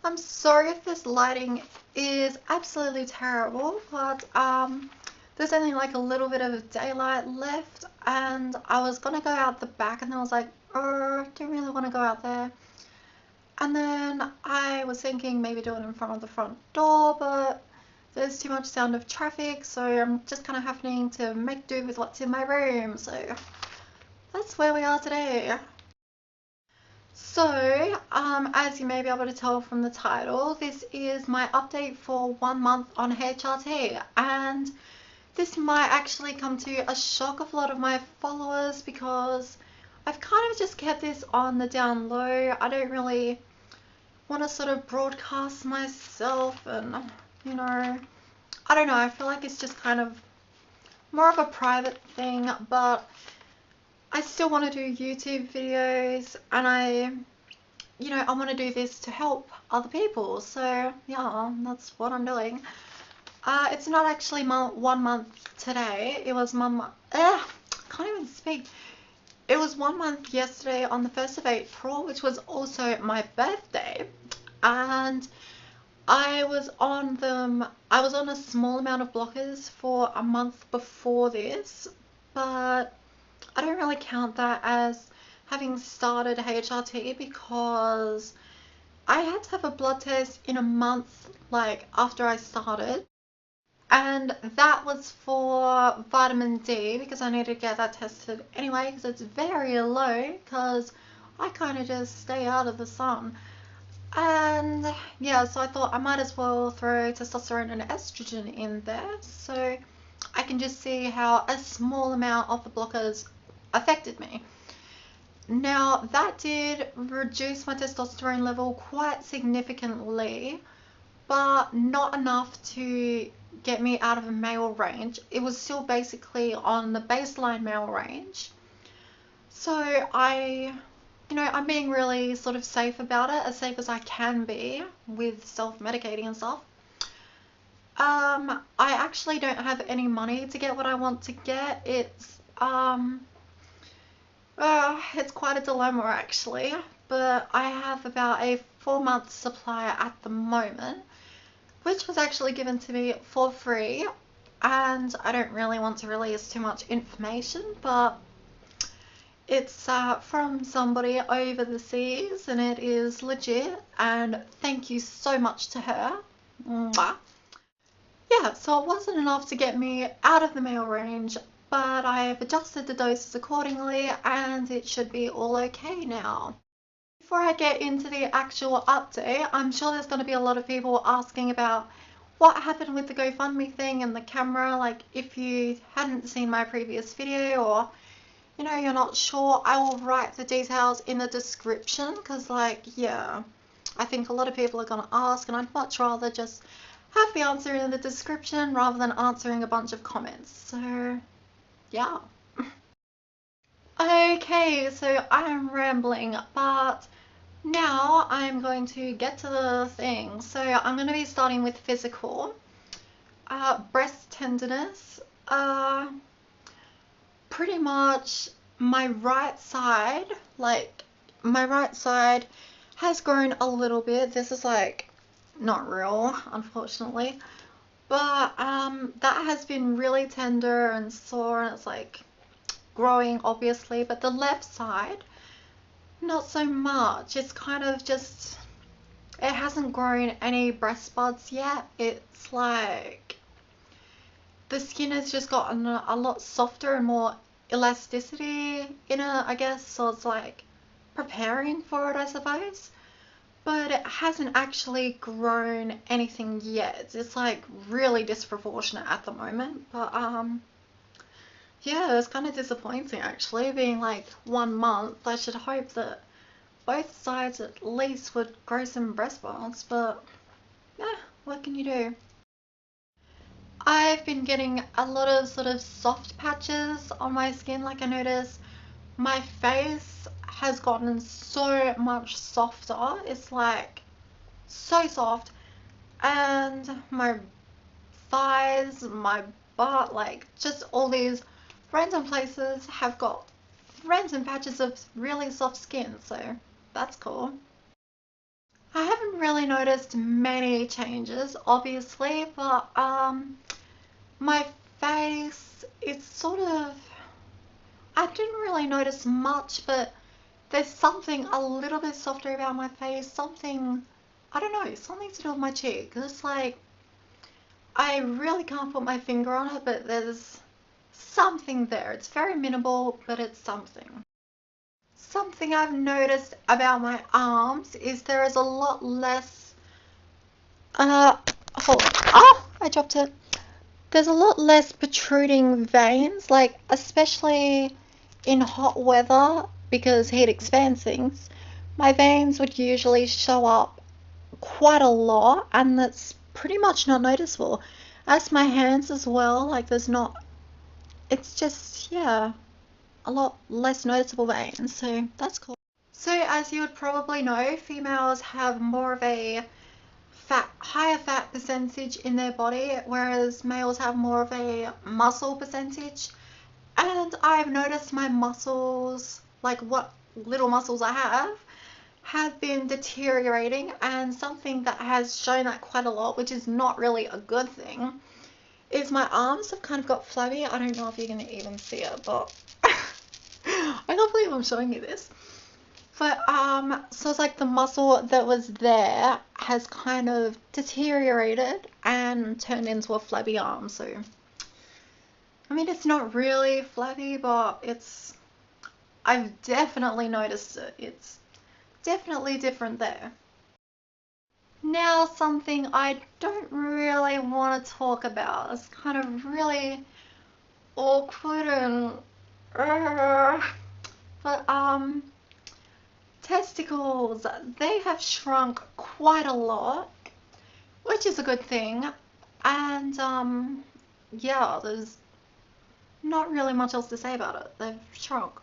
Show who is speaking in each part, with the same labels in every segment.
Speaker 1: I'm sorry if this lighting is absolutely terrible, but there's only like a little bit of daylight left, and I was gonna go out the back, and then I was like, oh, don't really want to go out there. And then I was thinking maybe do it in front of the front door, but there's too much sound of traffic, so I'm just kind of having to make do with what's in my room. So that's where we are today. So, as you may be able to tell from the title, this is my update for 1 month on HRT, and this might actually come to a shock of a lot of my followers because I've kind of just kept this on the down low. I don't really want to sort of broadcast myself, and I don't know, I feel like it's just kind of more of a private thing, but I still want to do YouTube videos, and I want to do this to help other people. So yeah, that's what I'm doing. It's not actually 1 month today. It was can't even speak. It was 1 month yesterday on the 1st of April, which was also my birthday. And I was on a small amount of blockers for a month before this, but I don't really count that as having started HRT because I had to have a blood test in a month like after I started, and that was for vitamin D because I need to get that tested anyway because it's very low because I kind of just stay out of the sun. And yeah, so I thought I might as well throw testosterone and estrogen in there so I can just see how a small amount of the blockers affected me. Now, that did reduce my testosterone level quite significantly, but not enough to get me out of a male range. It was still basically on the baseline male range. So I'm being really sort of safe about it, as safe as I can be with self-medicating and stuff. I actually don't have any money to get what I want to get. It's quite a dilemma actually, but I have about a 4-month supply at the moment, which was actually given to me for free, and I don't really want to release too much information, but it's from somebody over the seas and it is legit, and thank you so much to her. Mwah. Yeah, so it wasn't enough to get me out of the male range, but I have adjusted the doses accordingly and it should be all okay now. Before I get into the actual update, I'm sure there's going to be a lot of people asking about what happened with the GoFundMe thing and the camera. Like, if you hadn't seen my previous video or you're not sure, I will write the details in the description because yeah, I think a lot of people are going to ask, and I'd much rather just have the answer in the description rather than answering a bunch of comments. So yeah. Okay, so I'm rambling, but now I'm going to get to the thing. So I'm going to be starting with physical. Breast tenderness. Pretty much my right side has grown a little bit. This is like not real, unfortunately, but that has been really tender and sore, and it's like growing obviously, but the left side not so much. It's kind of just, it hasn't grown any breast buds yet. It's like the skin has just gotten a lot softer and more elasticity in it, I guess, so it's like preparing for it, I suppose, but it hasn't actually grown anything yet. It's like really disproportionate at the moment, but yeah, it's kind of disappointing actually, being like 1 month. I should hope that both sides at least would grow some breast buds, but yeah, what can you do? I've been getting a lot of sort of soft patches on my skin. Like, I notice my face has gotten so much softer. It's like so soft, and my thighs, my butt, like just all these random places have got random patches of really soft skin, so that's cool. I haven't really really noticed many changes, obviously, but my face, it's sort of, I didn't really notice much, but there's something a little bit softer about my face, something, I don't know, something to do with my cheek. It's like, I really can't put my finger on it, but there's something there. It's very minimal, but it's something. Something I've noticed about my arms is there is a lot less, hold on. Oh, I dropped it. There's a lot less protruding veins, like especially in hot weather, because heat expands things. My veins would usually show up quite a lot, and that's pretty much not noticeable. As my hands as well, like there's not, it's just, yeah, a lot less noticeable veins, so that's cool. So as you would probably know, females have more of a higher fat percentage in their body, whereas males have more of a muscle percentage. And I've noticed my muscles, like what little muscles I have been deteriorating, and something that has shown that quite a lot, which is not really a good thing, is my arms have kind of got flabby. I don't know if you're going to even see it, but I can't believe I'm showing you this. But so it's like the muscle that was there has kind of deteriorated and turned into a flabby arm. So I mean, it's not really flabby, but I've definitely noticed it. It's definitely different there. Now, something I don't really want to talk about. It's kind of really awkward and but testicles, they have shrunk quite a lot, which is a good thing. And yeah, there's not really much else to say about it. They've shrunk.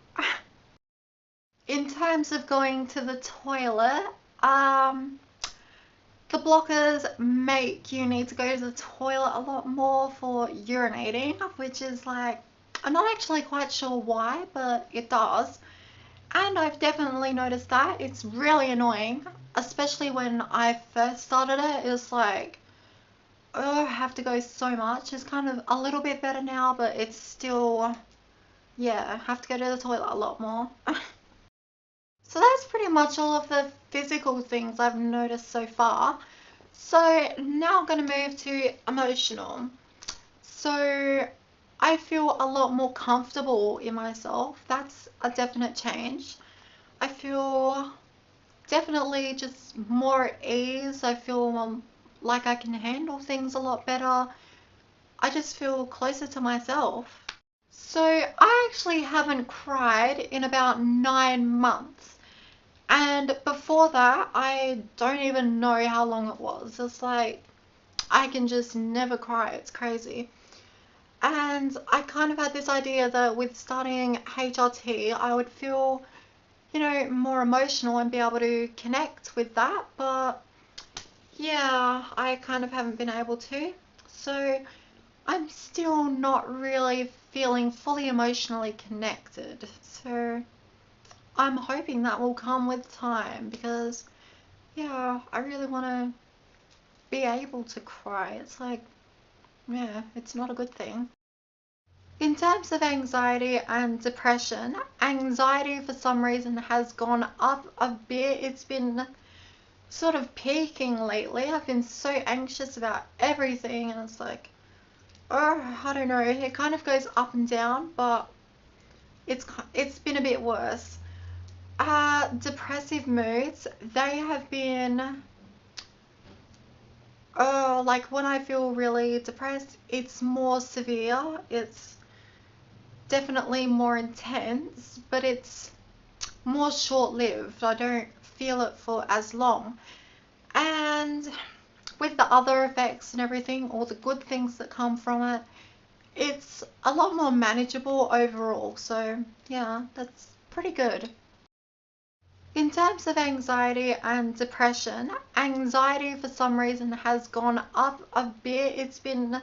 Speaker 1: In terms of going to the toilet, the blockers make you need to go to the toilet a lot more for urinating, which is like, I'm not actually quite sure why, but it does. And I've definitely noticed that. It's really annoying, especially when I first started it. It was like, oh, I have to go so much. It's kind of a little bit better now, but it's still, yeah, I have to go to the toilet a lot more. So that's pretty much all of the physical things I've noticed so far. So now I'm going to move to emotional. So I feel a lot more comfortable in myself. That's a definite change. I feel definitely just more at ease. I feel like I can handle things a lot better. I just feel closer to myself. So I actually haven't cried in about 9 months. And before that, I don't even know how long it was. It's like, I can just never cry. It's crazy. And I kind of had this idea that with starting HRT, I would feel, you know, more emotional and be able to connect with that. But yeah, I kind of haven't been able to. So I'm still not really feeling fully emotionally connected. So I'm hoping that will come with time, because yeah, I really want to be able to cry. It's like, yeah, it's not a good thing. In terms of anxiety and depression, anxiety for some reason has gone up a bit. It's been sort of peaking lately. I've been so anxious about everything, and it's like, oh, I don't know. It kind of goes up and down, but it's been a bit worse. Depressive moods, they have been, like when I feel really depressed, it's more severe. It's definitely more intense, but it's more short-lived. I don't feel it for as long. And with the other effects and everything, all the good things that come from it, it's a lot more manageable overall. So yeah, that's pretty good. In terms of anxiety and depression, anxiety for some reason has gone up a bit. It's been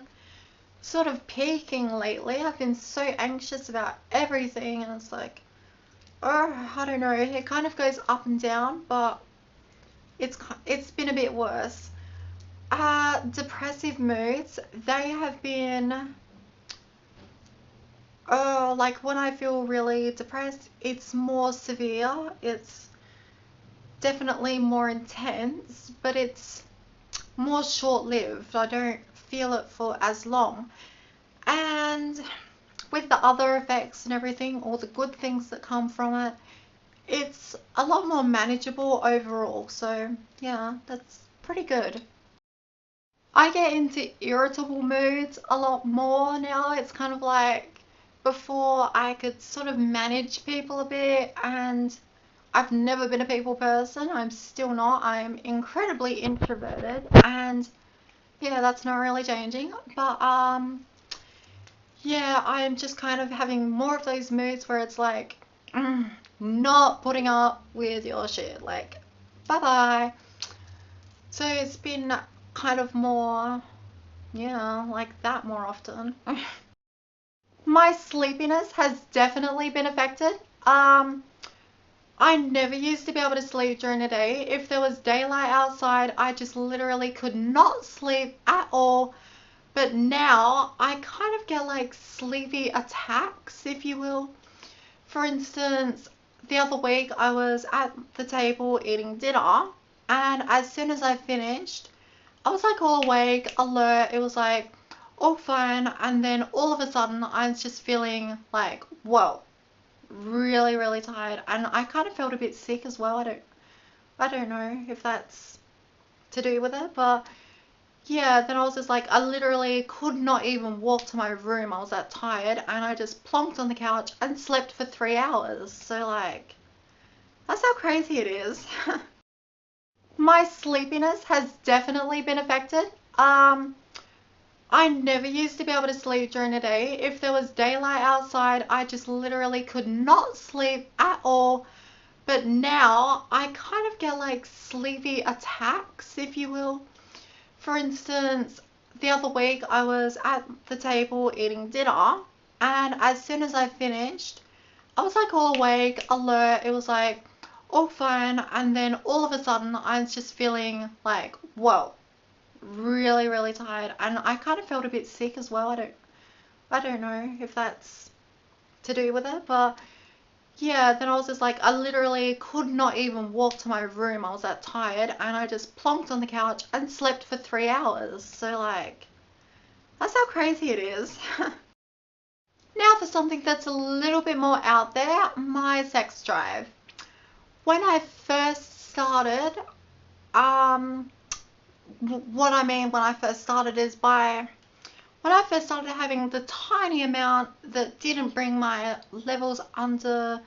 Speaker 1: sort of peaking lately. I've been so anxious about everything, and it's like, oh, I don't know. It kind of goes up and down, but it's been a bit worse. Depressive moods, they have been, like when I feel really depressed, it's more severe. It's definitely more intense, but it's more short-lived. I don't feel it for as long. And with the other effects and everything, all the good things that come from it, it's a lot more manageable overall. So yeah, that's pretty good. I get into irritable moods a lot more now. It's kind of like before I could sort of manage people a bit, and I've never been a people person. I'm still not. I'm incredibly introverted, and yeah, that's not really changing. But yeah, I'm just kind of having more of those moods where it's like, not putting up with your shit. Like, bye bye. So it's been kind of more, yeah, like that more often. My sleepiness has definitely been affected. I never used to be able to sleep during the day. If there was daylight outside, I just literally could not sleep at all. But now I kind of get like sleepy attacks, if you will. For instance, the other week I was at the table eating dinner, and as soon as I finished, I was like all awake, alert. It was like all fine, and then all of a sudden I was just feeling like, whoa, really, really tired, and I kind of felt a bit sick as well. I don't know if that's to do with it, but yeah, then I was just like, I literally could not even walk to my room. I was that tired, and I just plonked on the couch and slept for 3 hours. So like, that's how crazy it is. My sleepiness has definitely been affected. I never used to be able to sleep during the day. If there was daylight outside, I just literally could not sleep at all. But now I kind of get like sleepy attacks, if you will. For instance, the other week I was at the table eating dinner, and as soon as I finished, I was like all awake, alert. It was like all fine, and then all of a sudden I was just feeling like, whoa, really, really tired, and I kind of felt a bit sick as well. I don't know if that's to do with it, but yeah, then I was just like, I literally could not even walk to my room. I was that tired, and I just plonked on the couch and slept for 3 hours. So like, that's how crazy it is. Now for something that's a little bit more out there, my sex drive. When I first started, what I mean when I first started is when I first started having the tiny amount that didn't bring my levels under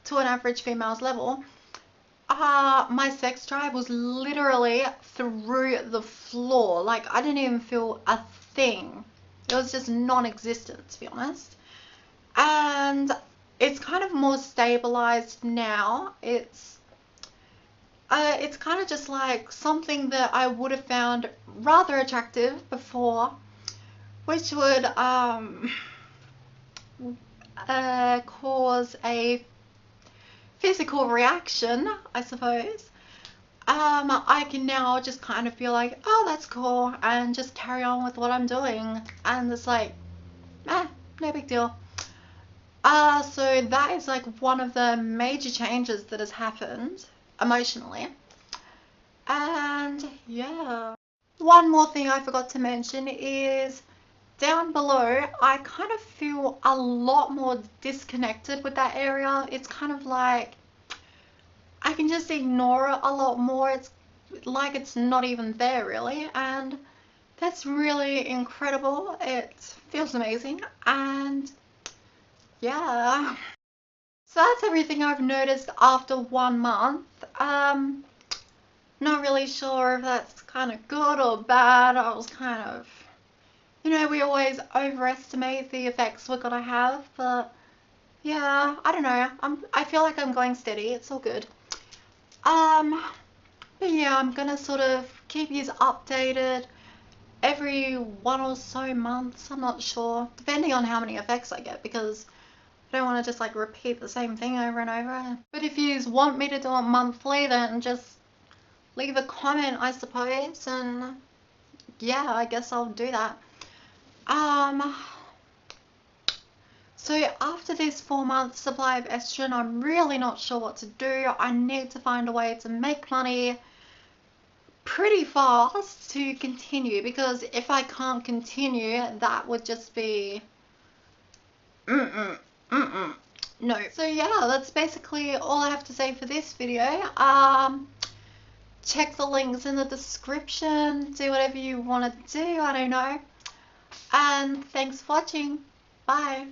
Speaker 1: to an average female's level, my sex drive was literally through the floor. Like, I didn't even feel a thing. It was just non-existent, to be honest. And it's kind of more stabilized now. It's kind of just like something that I would have found rather attractive before, which would cause a physical reaction, I suppose. I can now just kind of feel like, oh, that's cool, and just carry on with what I'm doing, and it's like, no big deal. So that is like one of the major changes that has happened emotionally. And yeah. One more thing I forgot to mention is down below, I kind of feel a lot more disconnected with that area. It's kind of like I can just ignore it a lot more. It's like it's not even there really, and that's really incredible. It feels amazing, and yeah. So that's everything I've noticed after 1 month. Not really sure if that's kind of good or bad. I was kind of, we always overestimate the effects we're gonna have, but yeah, I don't know. I feel like I'm going steady. It's all good. But yeah, I'm gonna sort of keep you updated every 1 or so months. I'm not sure, depending on how many effects I get, because I don't want to just like repeat the same thing over and over. But if you want me to do it monthly, then just leave a comment, I suppose, and yeah, I guess I'll do that. So after this 4-month supply of estrogen, I'm really not sure what to do. I need to find a way to make money pretty fast to continue, because if I can't continue, that would just be no. So yeah, that's basically all I have to say for this video. Check the links in the description, do whatever you want to do, I don't know, and thanks for watching. Bye.